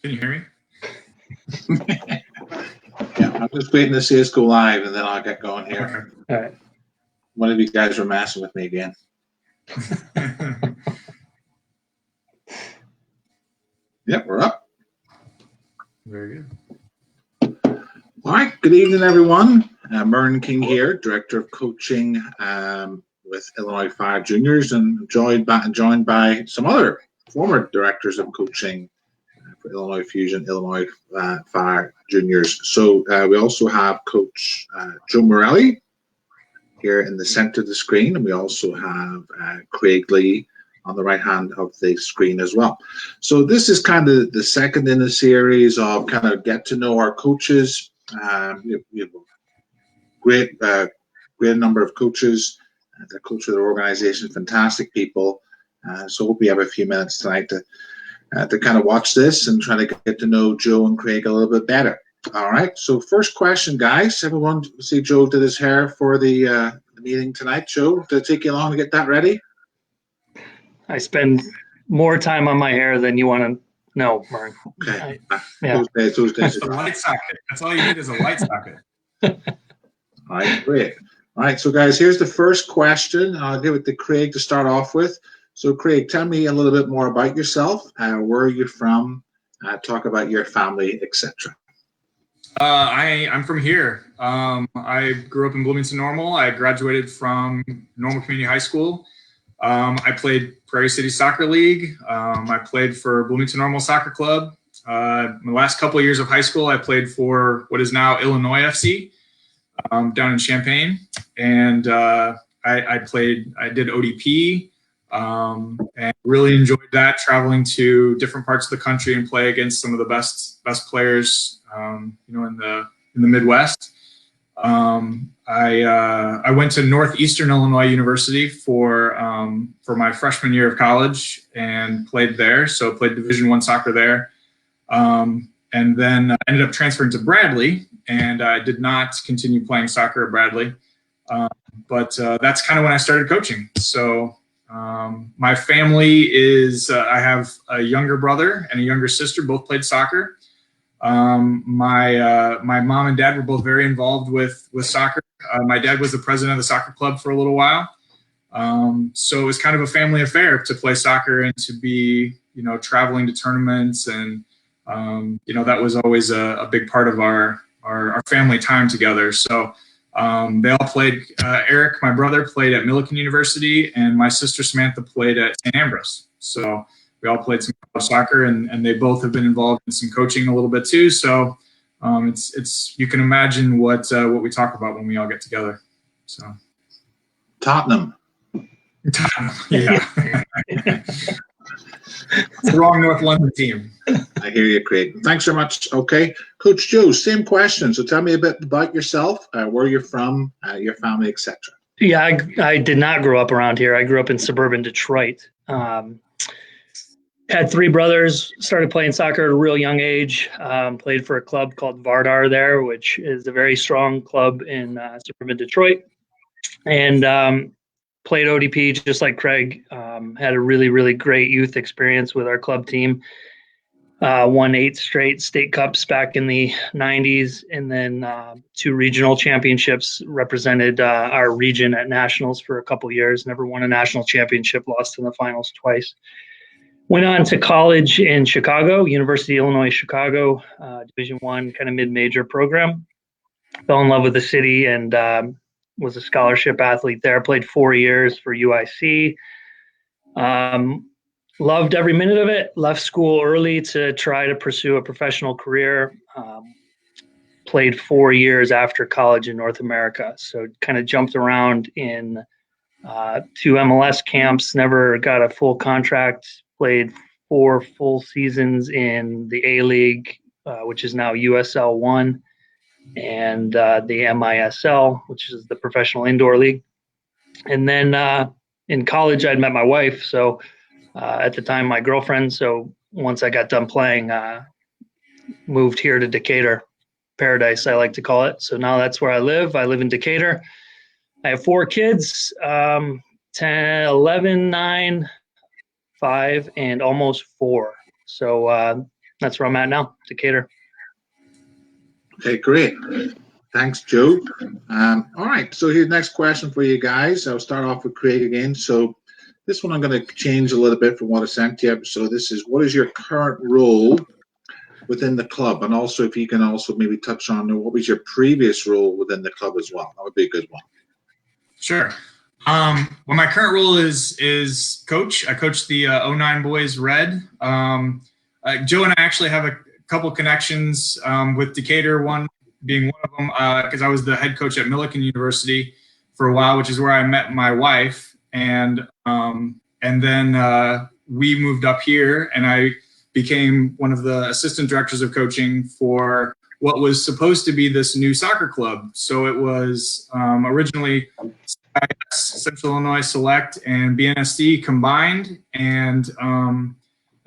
Can you hear me? Yeah, I'm just waiting to see us go live, and then I'll get going here. Okay. All right. One of you guys are messing with me again. Yep, we're up. Very good. All right, good evening, everyone. Murren King here, Director of Coaching with Illinois Fire Juniors, and joined by some other former Directors of Coaching for Illinois Fusion, Illinois Fire Juniors. So we also have Coach Joe Morelli here in the center of the screen, and we also have Craig Lee on the right hand of the screen as well. So this is kind of the second in the series of kind of get to know our coaches. Great number of coaches that coach their organization, fantastic people. So hope we have a few minutes tonight to kind of watch this and try to get to know Joe and Craig a little bit better. All right. So first question, guys. Everyone see Joe did his hair for the meeting tonight. Joe, did it take you long to get that ready? I spend more time on my hair than you want to know, Murren. Okay. Yeah. Those days A light socket. That's all you need is a light socket. All right, great. All right, so guys, here's the first question. I'll give it to Craig to start off with. So Craig, tell me a little bit more about yourself. Where are you from? Talk about your family, etc. I'm from here. I grew up in Bloomington Normal. I graduated from Normal Community High School. I played Prairie City Soccer League. I played for Bloomington Normal Soccer Club. My last couple of years of high school, I played for what is now Illinois FC down in Champaign. And I did ODP and really enjoyed that, traveling to different parts of the country and play against some of the best players, in the Midwest. I went to Northeastern Illinois University for my freshman year of college and played there. So played Division I soccer there, and then ended up transferring to Bradley. And I did not continue playing soccer at Bradley, but that's kind of when I started coaching. So my family is I have a younger brother and a younger sister, both played soccer. My mom and dad were both very involved with soccer. My dad was the president of the soccer club for a little while. So it was kind of a family affair to play soccer and to be, traveling to tournaments. And, that was always a big part of our family time together. So they all played. Eric, my brother, played at Millikan University, and my sister Samantha played at St. Ambrose. So we all played some soccer, and they both have been involved in some coaching a little bit too. So it's you can imagine what we talk about when we all get together. So Tottenham. Yeah. It's the wrong North London team. I hear you, Craig. Thanks so much. Okay, Coach Joe, same question. So tell me a bit about yourself, where you're from, your family, etc. Yeah, I did not grow up around here. I grew up in suburban Detroit. Had three brothers, started playing soccer at a real young age, played for a club called Vardar there, which is a very strong club in suburban Detroit, and played ODP just like Craig. Had a really, really great youth experience with our club team. Won 8 straight state cups back in the 90s, and then 2 regional championships, represented our region at nationals for a couple years. Never won a national championship, lost in the finals twice. Went on to college in Chicago, University of Illinois Chicago, Division I kind of mid-major program. Fell in love with the city and was a scholarship athlete there. Played 4 years for UIC. Loved every minute of it. Left school early to try to pursue a professional career. Played 4 years after college in North America. So kind of jumped around in 2 MLS camps, never got a full contract. Played 4 full seasons in the A-League, which is now USL 1, and the MISL, which is the Professional Indoor League. And then in college, I'd met my wife, so at the time, my girlfriend. So once I got done playing, moved here to Decatur, Paradise, I like to call it. So now that's where I live. I live in Decatur. I have 4 kids, 10, 11, 9, 5, and almost 4. So that's where I'm at now, Decatur. Okay, great. Thanks, Joe. All right, so here's the next question for you guys. I'll start off with Craig again. So this one I'm going to change a little bit from what I sent you. So this is, what is your current role within the club? And also, if you can also maybe touch on what was your previous role within the club as well. That would be a good one. Sure. Well, my current role is coach. I coach the 09 boys Red. Joe and I actually have a couple connections with Decatur, one being one of them, because I was the head coach at Millikan University for a while, which is where I met my wife. And then we moved up here, and I became one of the assistant directors of coaching for what was supposed to be this new soccer club. So it was originally Central Illinois Select and BNSD combined, and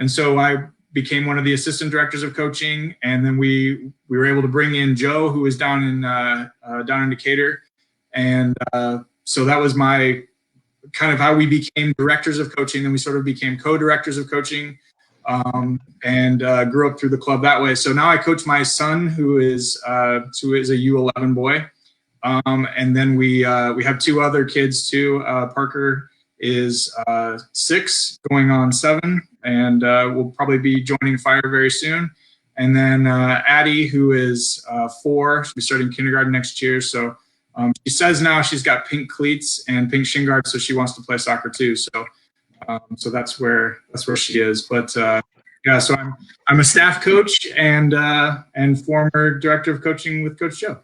so I became one of the assistant directors of coaching, and then we were able to bring in Joe, who was down in Decatur, and so that was my kind of how we became directors of coaching. Then we sort of became co-directors of coaching, and grew up through the club that way. So now I coach my son, who is a U11 boy. And then we have two other kids too. Parker is 6 going on 7, and will probably be joining Fire very soon. And then Addie, who is 4, she'll be starting kindergarten next year. So she says now she's got pink cleats and pink shin guards, so she wants to play soccer too. So so that's where she is. But yeah, so I'm a staff coach and former director of coaching with Coach Joe.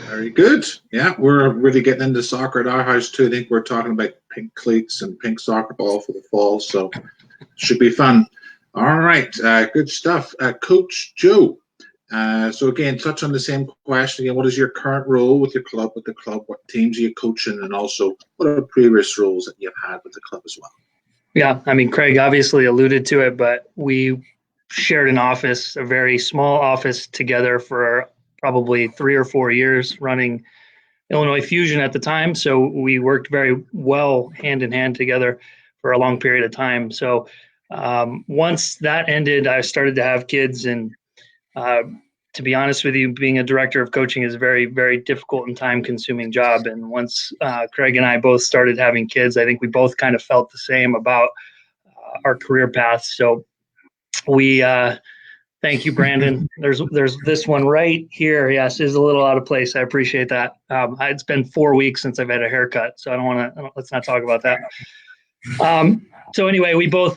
Very good. Yeah, we're really getting into soccer at our house too. I think we're talking about pink cleats and pink soccer ball for the fall, so should be fun. All right, good stuff. Coach Joe, so again, touch on the same question again. What is your current role with the club? What teams are you coaching? And also, what are previous roles that you've had with the club as well? Yeah, I mean, Craig obviously alluded to it, but we shared an office, a very small office together for probably 3 or 4 years, running Illinois Fusion at the time. So we worked very well hand in hand together for a long period of time. So once that ended, I started to have kids, and to be honest with you, being a director of coaching is a very, very difficult and time-consuming job. And once Craig and I both started having kids, I think we both kind of felt the same about our career paths. So we thank you, Brandon. There's this one right here. Yes, is a little out of place. I appreciate that. It's been 4 weeks since I've had a haircut, so I don't want to. Let's not talk about that. So anyway,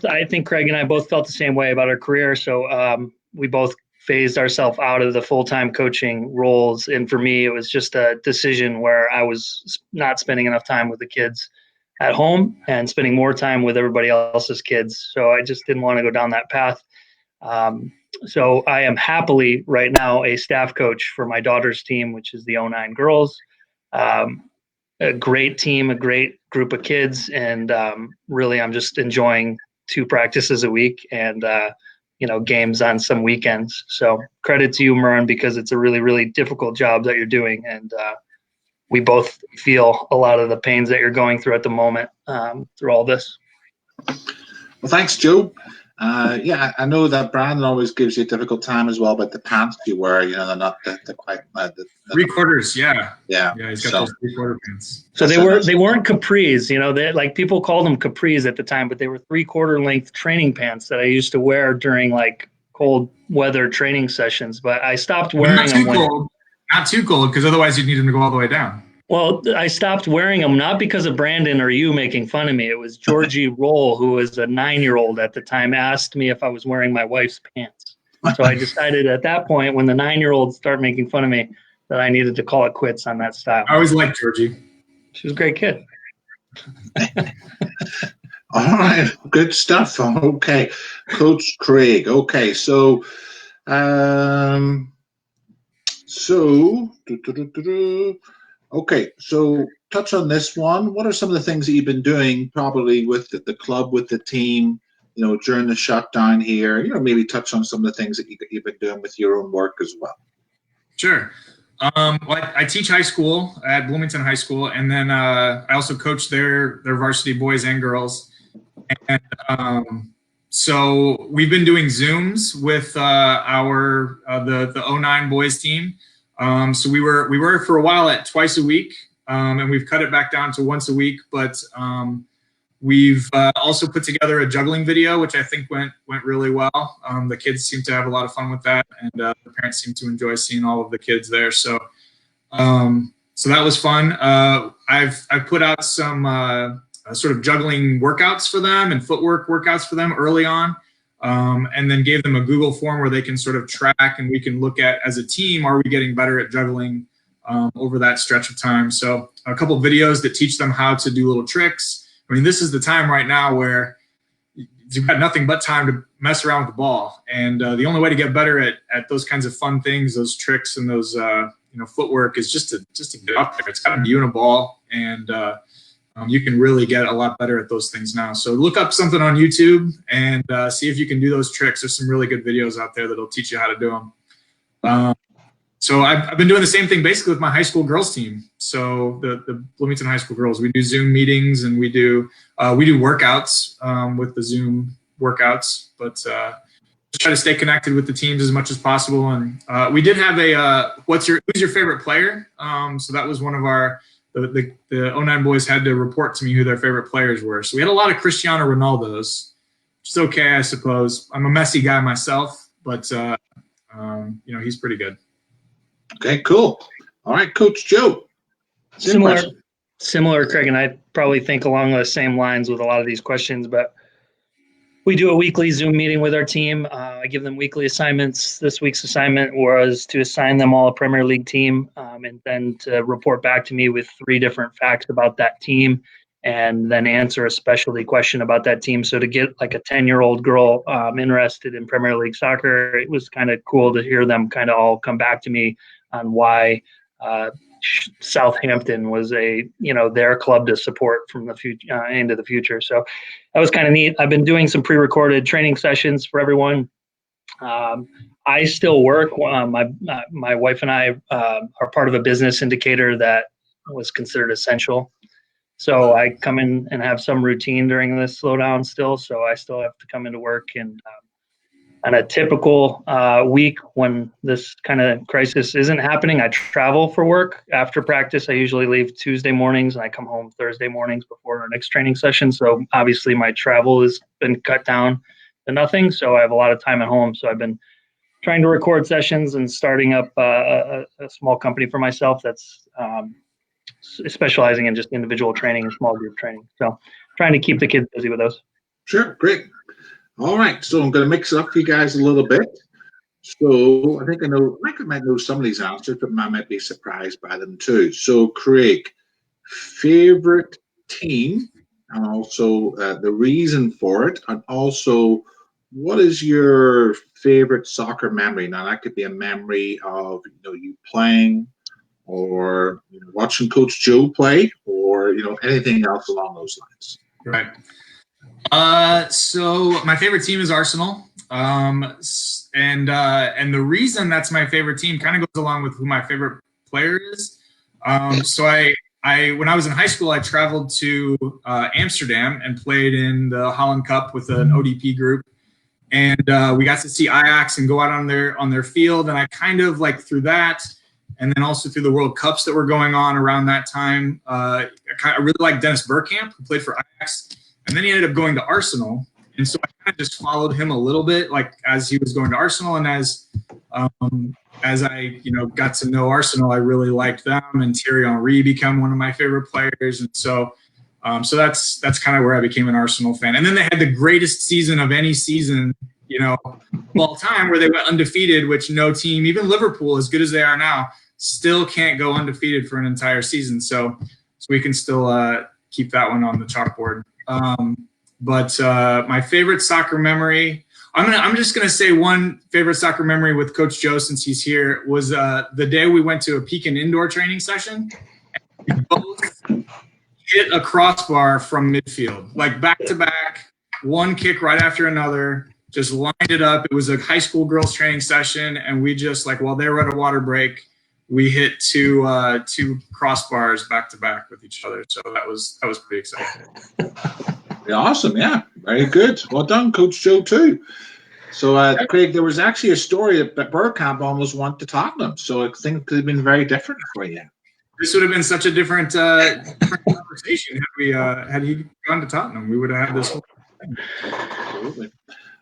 I think Craig and I both felt the same way about our career. So we both phased ourselves out of the full-time coaching roles, and for me, it was just a decision where I was not spending enough time with the kids at home and spending more time with everybody else's kids. So I just didn't want to go down that path. So I am happily right now a staff coach for my daughter's team, which is the 09 girls. A great team, a great group of kids, and really I'm just enjoying 2 practices a week and games on some weekends. So credit to you, Mern, because it's a really, really difficult job that you're doing, and we both feel a lot of the pains that you're going through at the moment through all this. Well, thanks, Joe. Yeah, I know that Brandon always gives you a difficult time as well about the pants you wear. They're not the quite the 3/4. Yeah. Yeah. Yeah, he's got those 3/4 pants. So they weren't capris. They like people called them capris at the time, but they were 3/4 length training pants that I used to wear during like cold weather training sessions. But I stopped wearing them. Not too cold, because otherwise you'd need them to go all the way down. Well, I stopped wearing them, not because of Brandon or you making fun of me. It was Georgie Roll, who was a 9-year-old at the time, asked me if I was wearing my wife's pants. So I decided at that point, when the 9-year-olds start making fun of me, that I needed to call it quits on that style. I always liked Georgie. She was a great kid. All right, good stuff. Okay, Coach Craig. Okay, so okay, so touch on this one. What are some of the things that you've been doing probably with the club, with the team, during the shutdown here? Maybe touch on some of the things that you've been doing with your own work as well. Sure. Well, I teach high school at Bloomington High School, and then I also coach their varsity boys and girls. And So we've been doing Zooms with our the 09 boys team. So we were for a while at twice a week, and we've cut it back down to once a week. But we've also put together a juggling video, which I think went really well. The kids seem to have a lot of fun with that, and the parents seem to enjoy seeing all of the kids there. So so that was fun. I've put out some sort of juggling workouts for them and footwork workouts for them early on, and then gave them a Google form where they can sort of track, and we can look at as a team, are we getting better at juggling over that stretch of time. So a couple of videos that teach them how to do little tricks. I mean, this is the time right now where you've got nothing but time to mess around with the ball. And the only way to get better at those kinds of fun things, those tricks and those footwork, is just to get up there. It's got to be you and a ball, and you can really get a lot better at those things now. So look up something on YouTube and see if you can do those tricks. There's some really good videos out there that'll teach you how to do them. So I've been doing the same thing basically with my high school girls team. So the Bloomington High School girls, we do Zoom meetings, and we do workouts with the Zoom workouts, but just try to stay connected with the teams as much as possible. And we did have a who's your favorite player? So that was one of our the 09 boys had to report to me who their favorite players were. So we had a lot of Cristiano Ronaldos, which is okay, I suppose. I'm a Messi guy myself, but he's pretty good. Okay, cool. All right, Coach Joe. Similar, Craig, and I probably think along the same lines with a lot of these questions, but we do a weekly Zoom meeting with our team. I give them weekly assignments. This week's assignment was to assign them all a Premier League team, and then to report back to me with 3 different facts about that team, and then answer a specialty question about that team. So to get like a 10-year-old girl interested in Premier League soccer, it was kind of cool to hear them kind of all come back to me on why Southampton was their club to support from the future into the future. So that was kind of neat. I've been doing some pre-recorded training sessions for everyone. I still work. My wife and I are part of a business indicator that was considered essential. So I come in and have some routine during this slowdown still. So I still have to come into work, and on a typical week when this kind of crisis isn't happening, I travel for work. After practice, I usually leave Tuesday mornings, and I come home Thursday mornings before our next training session. So obviously my travel has been cut down to nothing. So I have a lot of time at home. So I've been trying to record sessions and starting up a small company for myself that's specializing in just individual training and small group training. So trying to keep the kids busy with those. Sure, great. All right, so I'm going to mix it up for you guys a little bit. So I think I might know some of these answers, but I might be surprised by them too. So Craig, favorite team, and also the reason for it, and also what is your favorite soccer memory? Now that could be a memory of you playing, or watching Coach Joe play, or anything else along those lines. Right. So my favorite team is Arsenal. And the reason that's my favorite team kind of goes along with who my favorite player is. So I when I was in high school, I traveled to Amsterdam and played in the Holland Cup with an ODP group. And we got to see Ajax and go out on their field. And I kind of through that, and then also through the World Cups that were going on around that time, I really liked Dennis Bergkamp, who played for Ajax. And then he ended up going to Arsenal. And so I kind of just followed him a little bit, as he was going to Arsenal. And as I, got to know Arsenal, I really liked them. And Thierry Henry became one of my favorite players. And so that's kind of where I became an Arsenal fan. And then they had the greatest season of any season, of all time, where they went undefeated, which no team, even Liverpool, as good as they are now, still can't go undefeated for an entire season. So we can still keep that one on the chalkboard. But my favorite soccer memory, I'm just gonna say one favorite soccer memory with Coach Joe, since he's here, was the day we went to a Pekin indoor training session. And we both hit a crossbar from midfield, back to back, one kick right after another, just lined it up. It was a high school girls training session, and we just while they were at a water break, we hit two crossbars back to back with each other. So that was pretty exciting. Awesome, yeah, Very good. Well done, Coach Joe, too. So, Craig, there was actually a story that Bergkamp almost went to Tottenham. So I think it could have been very different for you. This would have been such a different conversation had he gone to Tottenham. We would have had this whole thing. Absolutely.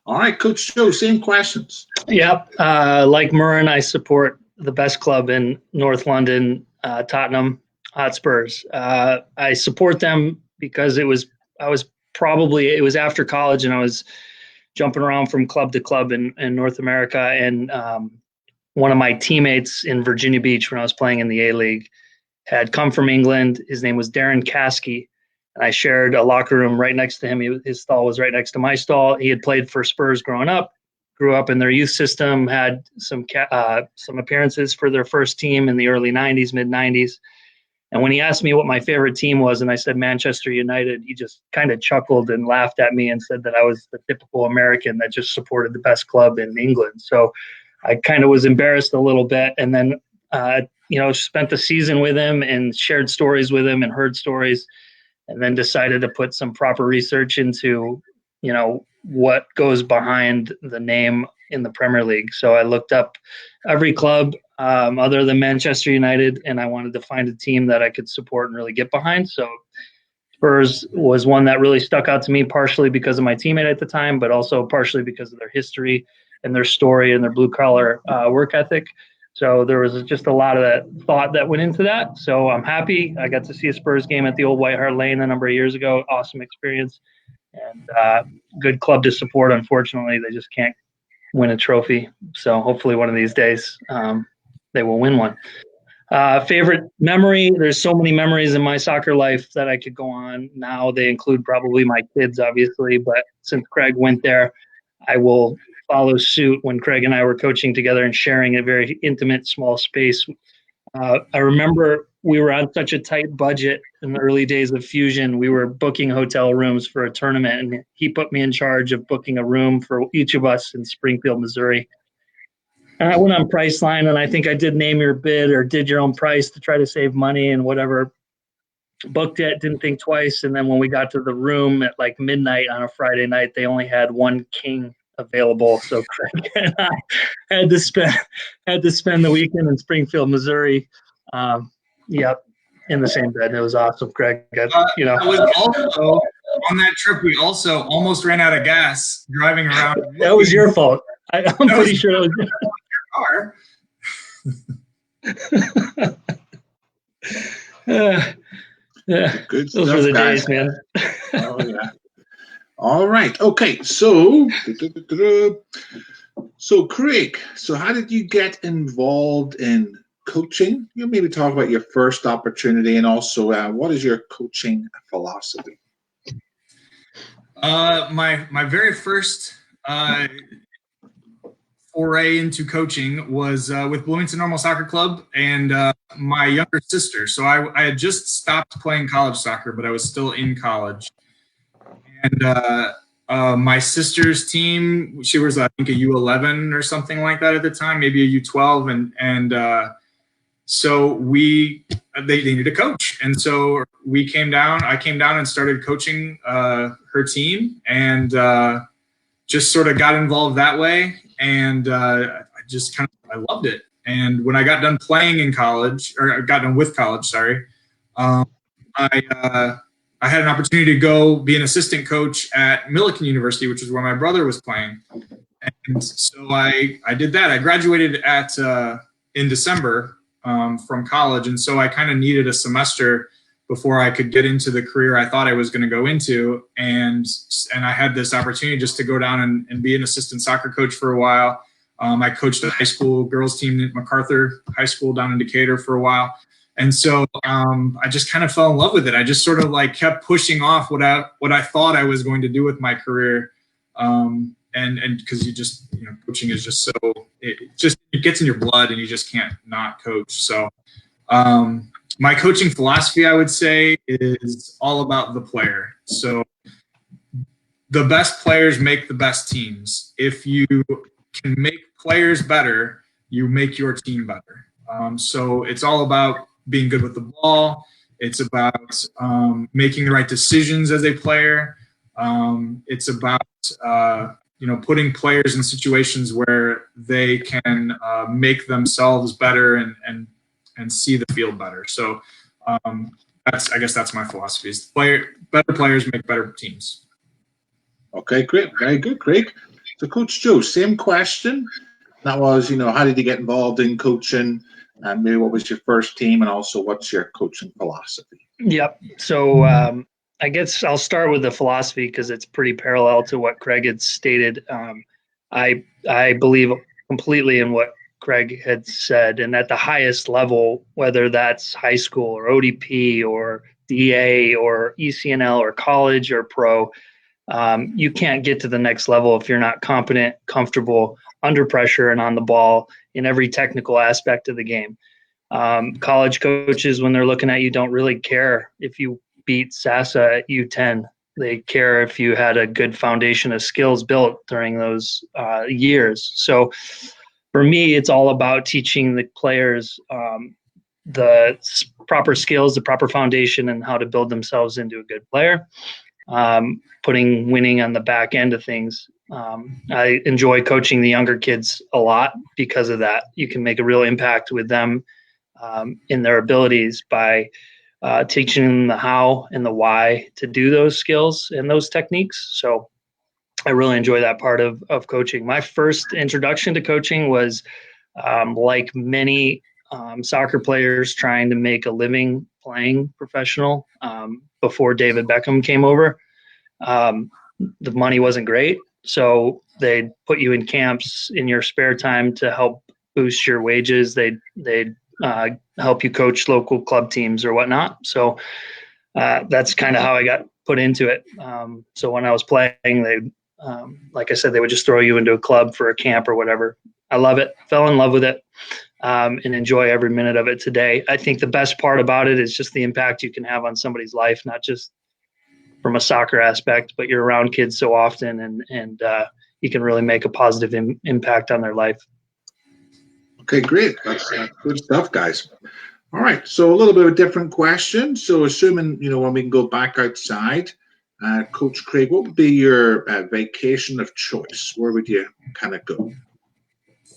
All right, Coach Joe, same questions. Yep. Like Murren, I support the best club in North London, Tottenham Hotspurs. I support them because it was after college and I was jumping around from club to club in North America. And one of my teammates in Virginia Beach when I was playing in the A-League had come from England. His name was Darren Caskey. And I shared a locker room right next to him. His stall was right next to my stall. He had played for Spurs growing up, grew up in their youth system, had some appearances for their first team in the early 90s, mid-90s. And when he asked me what my favorite team was, and I said Manchester United, he just kind of chuckled and laughed at me and said that I was the typical American that just supported the best club in England. So I kind of was embarrassed a little bit. And then, spent the season with him and shared stories with him and heard stories, and then decided to put some proper research into, what goes behind the name in the Premier League. So I looked up every club other than Manchester United, and I wanted to find a team that I could support and really get behind. So Spurs was one that really stuck out to me, partially because of my teammate at the time, but also partially because of their history and their story and their blue-collar work ethic. So there was just a lot of that thought that went into that. So I'm happy. I got to see a Spurs game at the old White Hart Lane a number of years ago. Awesome experience and good club to support. Unfortunately, they just can't win a trophy. So hopefully one of these days they will win one. Favorite memory, there's so many memories in my soccer life that I could go on. Now they include probably my kids, obviously, but since Craig went there, I will follow suit when Craig and I were coaching together and sharing a very intimate, small space. I remember we were on such a tight budget in the early days of Fusion. We were booking hotel rooms for a tournament, and he put me in charge of booking a room for each of us in Springfield, Missouri. And I went on Priceline, and I think I did name your bid or did your own price to try to save money and whatever. Booked it, didn't think twice. And then when we got to the room at like midnight on a Friday night, they only had one king available. So Craig and I had to spend the weekend in Springfield, Missouri. In the same bed. It was awesome, Craig. That was also on that trip. We also almost ran out of gas driving around. That was your fault. I'm pretty sure it was Good those were the guys. days, man. Oh yeah. All right. Okay. So Craig, so how did you get involved in coaching? You maybe talk about your first opportunity and also what is your coaching philosophy? My very first foray into coaching was with Bloomington Normal Soccer Club and my younger sister. So I had just stopped playing college soccer, but I was still in college. And my sister's team, she was I think a U11 or something like that at the time, maybe a U12, and so they needed a coach, and so I came down and started coaching her team, and just sort of got involved that way, and I loved it. And when I got done playing in college, or I got done with college, sorry, I had an opportunity to go be an assistant coach at Millikan University, which is where my brother was playing. And so I did that. I graduated in December from college. And so I kind of needed a semester before I could get into the career I thought I was going to go into. And I had this opportunity just to go down and be an assistant soccer coach for a while. I coached a high school girls team at MacArthur High School down in Decatur for a while. And so I just kind of fell in love with it. I just sort of like kept pushing off what I thought I was going to do with my career. And because coaching is just so, it gets in your blood and you just can't not coach. So my coaching philosophy, I would say, is all about the player. So the best players make the best teams. If you can make players better, you make your team better. So it's all about being good with the ball. It's about making the right decisions as a player. It's about putting players in situations where they can make themselves better and see the field better. So I guess that's my philosophy. Is better players make better teams. Okay, great. Very good, Craig. So Coach Joe, same question. That was, how did you get involved in coaching? And maybe what was your first team, and also what's your coaching philosophy? Yep. So I guess I'll start with the philosophy because it's pretty parallel to what Craig had stated. I believe completely in what Craig had said, and at the highest level, whether that's high school or ODP or DA or ECNL or college or pro, you can't get to the next level if you're not competent, comfortable, under pressure, and on the ball in every technical aspect of the game. College coaches, when they're looking at you, don't really care if you beat SASA at U10. They care if you had a good foundation of skills built during those years. So for me, it's all about teaching the players the proper skills, the proper foundation, and how to build themselves into a good player. Putting winning on the back end of things. I enjoy coaching the younger kids a lot because of that. You can make a real impact with them in their abilities by teaching them the how and the why to do those skills and those techniques. So I really enjoy that part of coaching. My first introduction to coaching was like many soccer players trying to make a living playing professional before David Beckham came over. The money wasn't great, so they'd put you in camps in your spare time to help boost your wages. They'd help you coach local club teams or whatnot. So that's kind of how I got put into it. So when I was playing, they, like I said, they would just throw you into a club for a camp or whatever. I love it. Fell in love with it and enjoy every minute of it today. I think the best part about it is just the impact you can have on somebody's life, not just from a soccer aspect, but you're around kids so often and you can really make a positive impact on their life. Okay, great. That's good stuff, guys. All right, so a little bit of a different question. So assuming, when we can go back outside, Coach Craig, what would be your vacation of choice? Where would you kind of go?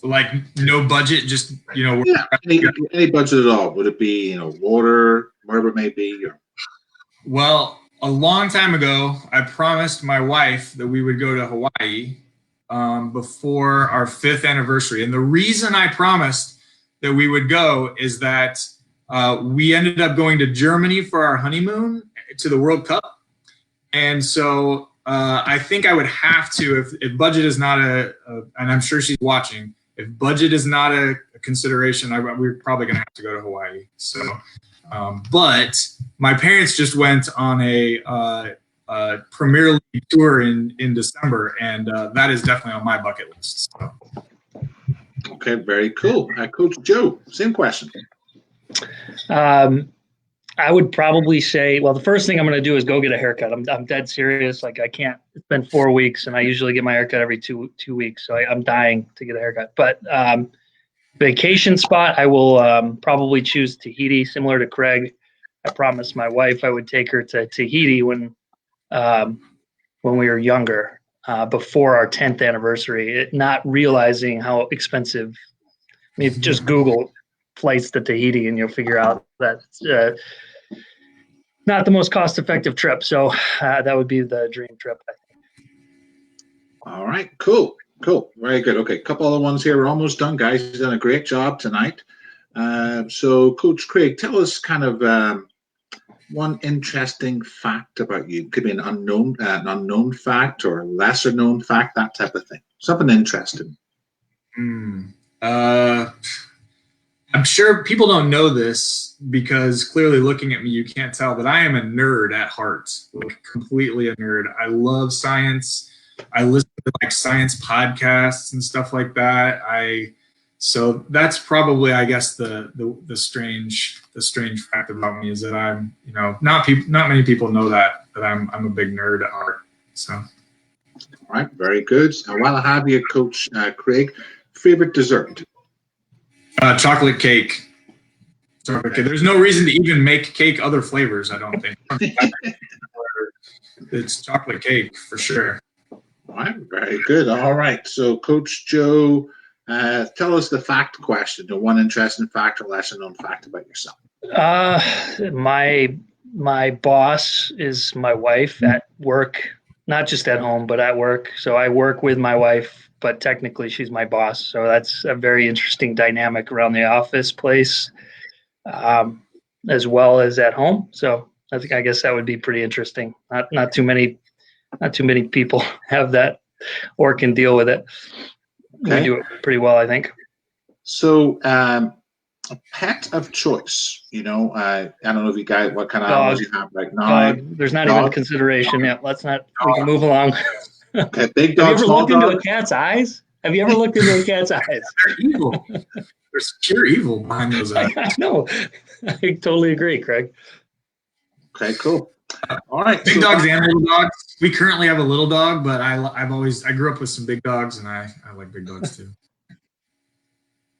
Like no budget, just, Yeah, any budget at all. Would it be, water, wherever it may be? Or... Well, a long time ago, I promised my wife that we would go to Hawaii before our 5th anniversary. And the reason I promised that we would go is that we ended up going to Germany for our honeymoon to the World Cup. And so I think I would have to, if budget is not and I'm sure she's watching, if budget is not a consideration, we're probably going to have to go to Hawaii. So, but my parents just went on a Premier League tour in December, and that is definitely on my bucket list. So. Okay, very cool. Coach Joe, same question. I would probably say, well, the first thing I'm going to do is go get a haircut. I'm dead serious. Like I can't. It's been 4 weeks, and I usually get my haircut every two weeks. So I'm dying to get a haircut. But vacation spot, I will probably choose Tahiti, similar to Craig. I promised my wife I would take her to Tahiti when we were younger, before our 10th anniversary. Not realizing how expensive. I mean, just Google flights to Tahiti, and you'll figure out that. Not the most cost-effective trip, so that would be the dream trip, I think. All right, cool, very good. Okay, a couple other ones here. We're almost done, guys. You've done a great job tonight. So, Coach Craig, tell us kind of one interesting fact about you. Could be an unknown fact or a lesser known fact, that type of thing. Something interesting. I'm sure people don't know this because clearly looking at me, you can't tell, but I am a nerd at heart, like completely a nerd. I love science. I listen to like science podcasts and stuff like that. So that's probably, I guess, the strange fact about me is that I'm, not many people know that I'm a big nerd at heart. So. All right, very good. Now, while I have you, Coach Craig, favorite dessert? Chocolate cake. There's no reason to even make cake other flavors, I don't think. It's chocolate cake for sure. All right, very good. All right, so Coach Joe, tell us the fact question, the one interesting fact or lesson known fact about yourself. My boss is my wife at work, not just at home, but at work. So I work with my wife, but technically she's my boss. So that's a very interesting dynamic around the office place, as well as at home. So I guess that would be pretty interesting. Not too many people have that or can deal with it. Okay. We do it pretty well, I think. So, a pet of choice, I don't know if you guys, what kind of animals you have right now. There's not even consideration yet. We can move along. Okay, big Have dog, you ever small looked into dog. a cat's eyes? Have you ever looked into a cat's eyes? They're evil. There's pure evil behind those eyes. I know. I totally agree, Craig. Okay, cool. All right. Big dogs and little dogs. We currently have a little dog, but I grew up with some big dogs, and I like big dogs too.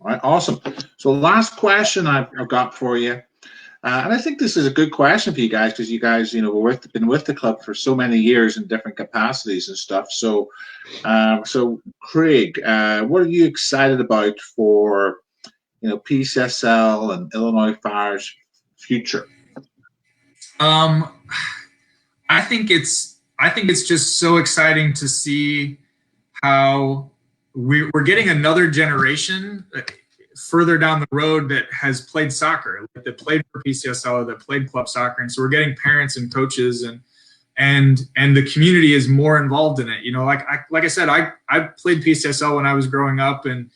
All right, awesome. So last question I've got for you, and I think this is a good question for you guys because you guys, been with the club for so many years in different capacities and stuff. So, Craig, what are you excited about for, PCSL and Illinois Fire's future? I think it's just so exciting to see how we're getting another generation further down the road that has played soccer, that played for PCSL, that played club soccer, and so we're getting parents and coaches and the community is more involved in it. Like I said, I played PCSL when I was growing up and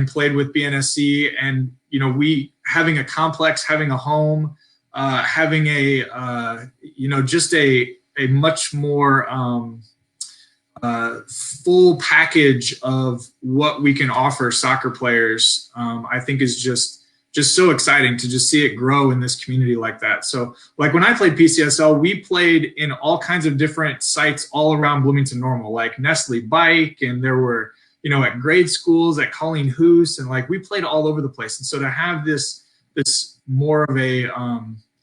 played with BNSC, and we having a complex, having a home, having just a much more full package of what we can offer soccer players, I think is just so exciting to just see it grow in this community like that. So like when I played PCSL, we played in all kinds of different sites all around Bloomington Normal, like Nestle Bike, and there were, at grade schools, at Colleen Hoos, and like we played all over the place. And so to have this more of a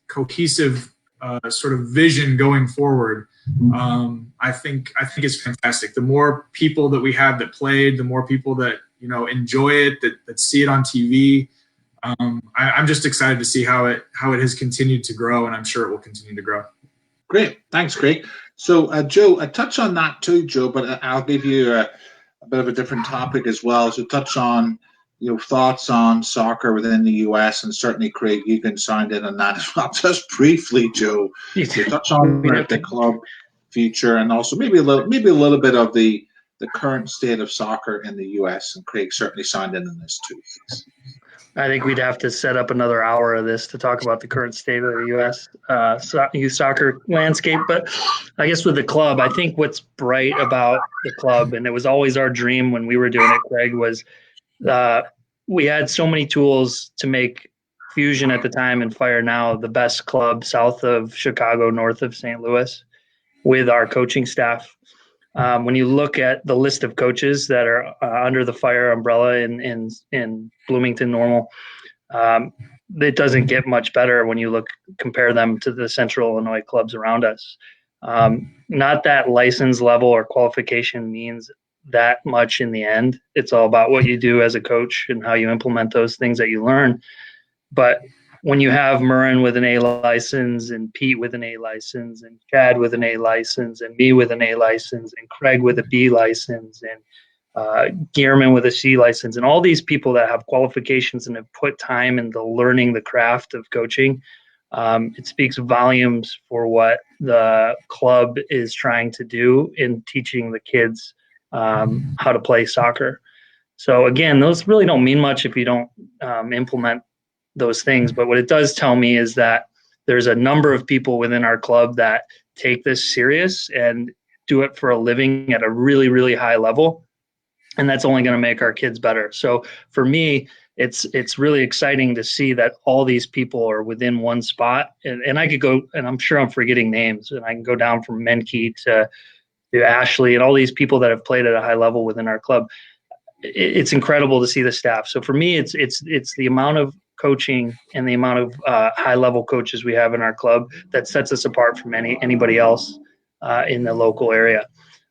cohesive sort of vision going forward, I think it's fantastic. The more people that we have that played, the more people that enjoy it, that see it on TV. I'm just excited to see how it has continued to grow, and I'm sure it will continue to grow. Great, thanks, Craig. So, Joe, I touch on that too, Joe, but I'll give you a bit of a different topic as well. So, touch on thoughts on soccer within the U.S. and certainly, Craig, you can sound in on that as well. Just briefly, Joe, touch on the club future and also maybe a little bit of the current state of soccer in the U.S. And Craig certainly signed in on this too. Please. I think we'd have to set up another hour of this to talk about the current state of the U.S. Youth soccer landscape. But I guess with the club, I think what's bright about the club, and it was always our dream when we were doing it, Craig, was we had so many tools to make Fusion at the time and Fire now the best club south of Chicago, north of St. Louis, with our coaching staff. When you look at the list of coaches that are under the Fire umbrella in Bloomington Normal, it doesn't get much better when you compare them to the Central Illinois clubs around us. Not that license level or qualification means that much in the end. It's all about what you do as a coach and how you implement those things that you learn. But when you have Murren with an A license and Pete with an A license and Chad with an A license and me with an A license and Craig with a B license and Gearman with a C license and all these people that have qualifications and have put time into learning the craft of coaching, it speaks volumes for what the club is trying to do in teaching the kids how to play soccer. So again, those really don't mean much if you don't implement those things. But what it does tell me is that there's a number of people within our club that take this serious and do it for a living at a really, really high level. And that's only going to make our kids better. So for me, it's really exciting to see that all these people are within one spot. And I could go, and I'm sure I'm forgetting names, and I can go down from Menke to Ashley and all these people that have played at a high level within our club. It's incredible to see the staff. So for me, it's the amount of coaching and the amount of high level coaches we have in our club that sets us apart from anybody else. in the local area.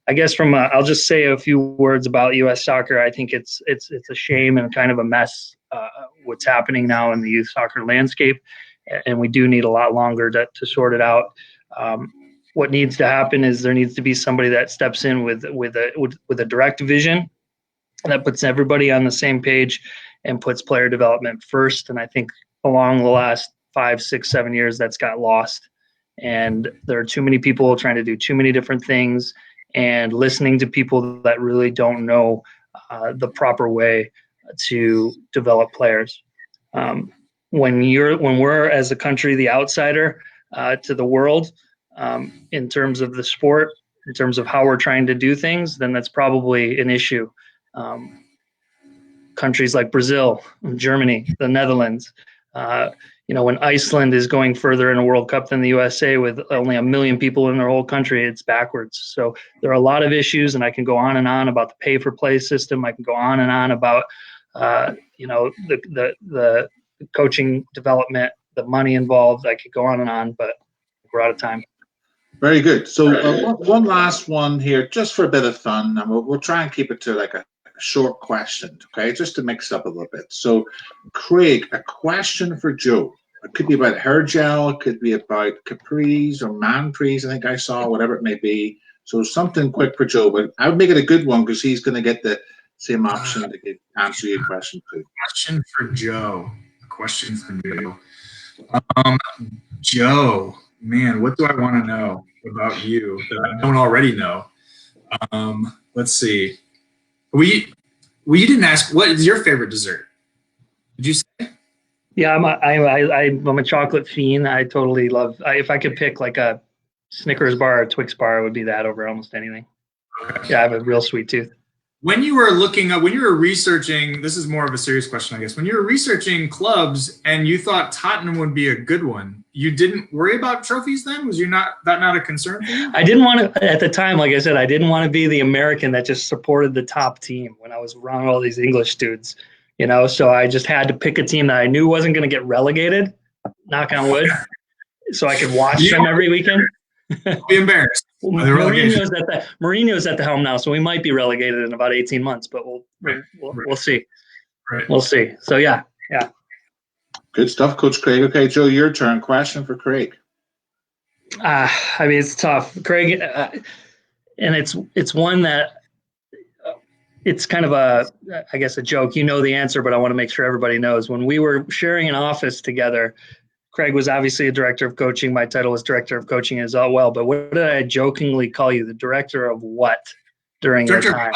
I guess I'll just say a few words about U.S. soccer. I think it's a shame and kind of a mess what's happening now in the youth soccer landscape, and we do need a lot longer to sort it out. What needs to happen is there needs to be somebody that steps in with a direct vision that puts everybody on the same page and puts player development first. And I think along the last 5, 6, 7 years, that's got lost. And there are too many people trying to do too many different things and listening to people that really don't know the proper way to develop players. When we're as a country the outsider to the world in terms of the sport, in terms of how we're trying to do things, then that's probably an issue. Countries like Brazil, Germany, the Netherlands, when Iceland is going further in a World Cup than the USA with only 1 million people in their whole country, it's backwards. So there are a lot of issues, and I can go on and on about the pay for play system. I can go on and on about the coaching development, the money involved. I could go on and on, but we're out of time. Very good. So one last one here, just for a bit of fun, and we'll try and keep it to like a short question, okay, just to mix up a little bit. So, Craig, a question for Joe. It could be about hair gel, it could be about capris or manpris, I think I saw, whatever it may be. So something quick for Joe, but I would make it a good one because he's going to get the same option to answer your question too. Question for Joe. A question for Joe. Joe, man, what do I want to know about you that I don't already know? Let's see. You didn't ask, what is your favorite dessert? Did you say? Yeah, I'm a chocolate fiend. I totally love. If I could pick like a Snickers bar or Twix bar, it would be that over almost anything. Okay. Yeah, I have a real sweet tooth. When you were researching, this is more of a serious question, I guess. When you were researching clubs and you thought Tottenham would be a good one, you didn't worry about trophies then? Was that not a concern for you? I didn't want to, at the time, like I said, I didn't want to be the American that just supported the top team when I was around all these English dudes, so I just had to pick a team that I knew wasn't going to get relegated, knock on wood, so I could watch them every weekend. Be embarrassed. Mourinho's at the helm now, so we might be relegated in about 18 months, but we'll see. Right. We'll see. So yeah. Good stuff, Coach Craig. Okay, Joe, your turn. Question for Craig. It's tough, Craig, and it's one that it's kind of a joke. You know the answer, but I want to make sure everybody knows. When we were sharing an office together, Craig was obviously a director of coaching. My title was director of coaching as well. But what did I jokingly call you? The director of what during your time?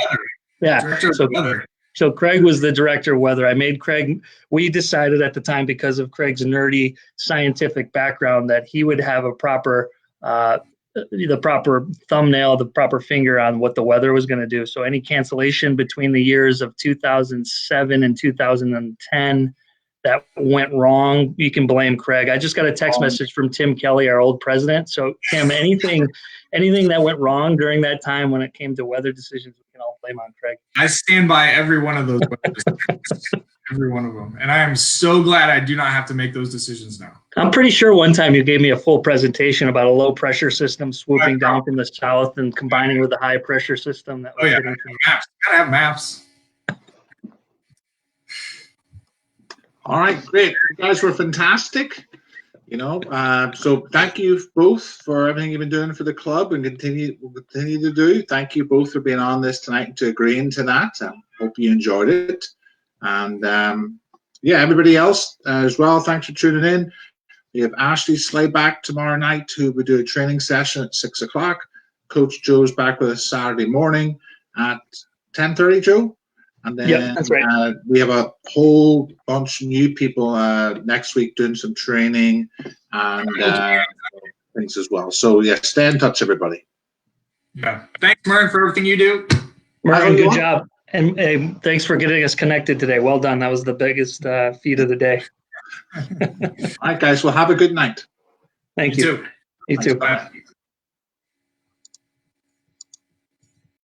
Yeah. Director of weather. So Craig was the director of weather. I made Craig. We decided at the time, because of Craig's nerdy scientific background, that he would have a proper, the proper thumbnail, the proper finger on what the weather was going to do. So any cancellation between the years of 2007 and 2010 that went wrong, you can blame Craig. I just got a text message from Tim Kelly, our old president. So Tim, anything that went wrong during that time when it came to weather decisions, we can all blame on Craig. I stand by every one of those weather decisions, every one of them. And I am so glad I do not have to make those decisions now. I'm pretty sure one time you gave me a full presentation about a low pressure system swooping down from the south and combining with a high pressure system. That was maps. Gotta have maps. All right, great. You guys were fantastic. So thank you both for everything you've been doing for the club and will continue to do. Thank you both for being on this tonight and to agreeing to that. I hope you enjoyed it. And everybody else as well, thanks for tuning in. We have Ashley Slay back tomorrow night, who will do a training session at 6 o'clock. Coach Joe's back with us Saturday morning at 10:30, Joe. And then that's right. We have a whole bunch of new people next week doing some training and things as well. So, stay in touch, everybody. Yeah. Thanks, Mern, for everything you do. Mern, good job. And thanks for getting us connected today. Well done. That was the biggest feat of the day. All right, guys. Well, have a good night. Thank you. Too. You too. Bye.